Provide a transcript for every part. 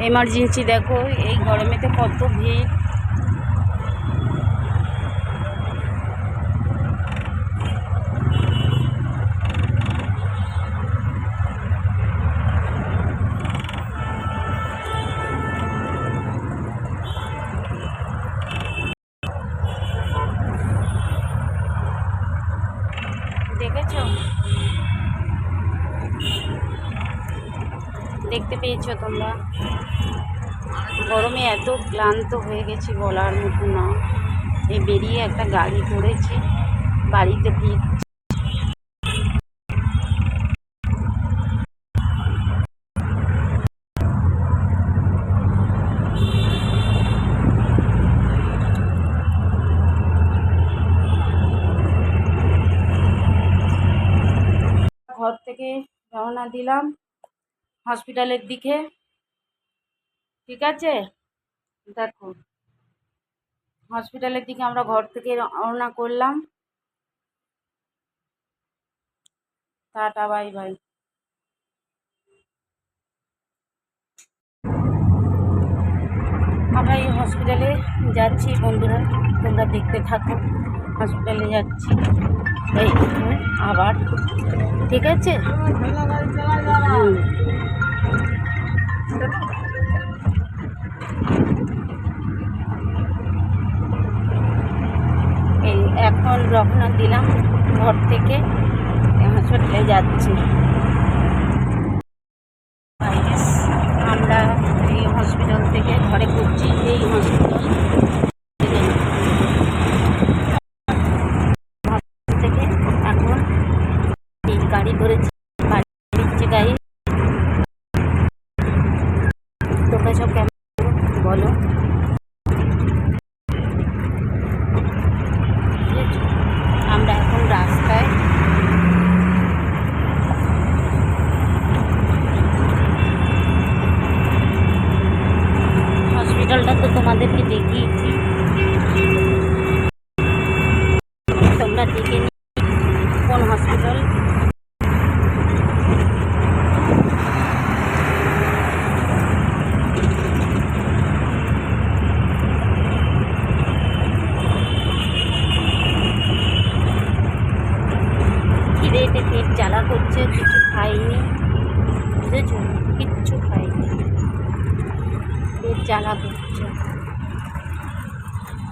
Emergency দেখো এই গরমেতে কত ভিড়। দেখেছো, দেখতে পেয়েছো তোমরা? গরমে এত ক্লান্ত হয়ে গেছি বলার মতো না। এই বেরিয়ে একটা গাড়ি করেছি, বাড়িতে ভিড়। ঘর থেকে রওনা দিলাম হসপিটালের দিকে, ঠিক আছে? দেখো হসপিটালের দিকে আমরা ঘর থেকে রওনা করলাম। Tata, bye bye. আমরা এই হসপিটালে যাচ্ছি বন্ধুরা, তোমরা দেখতে থাকো। হসপিটালে যাচ্ছি এই আবার, ঠিক আছে? এই এখন রওনা দিলাম ঘর থেকে, হসপিটালে যাচ্ছি। আমরা এই হসপিটাল থেকে ঘরে করছি, এই হসপিটাল থেকে এখন এই গাড়ি ধরেছি, গাড়ি। তোমরা সব কেমন বলো? আমরা এখন রাস্তায়, হসপিটালটা তো তোমাদেরকে দেখিয়েছি, তোমরা দেখে নি কোন হসপিটাল। খিদেতে পেট জ্বালা করছে, কিছু খাইনি, বুঝেছো? কিচ্ছু খাইনি, পেট জ্বালা করছে।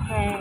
হ্যাঁ।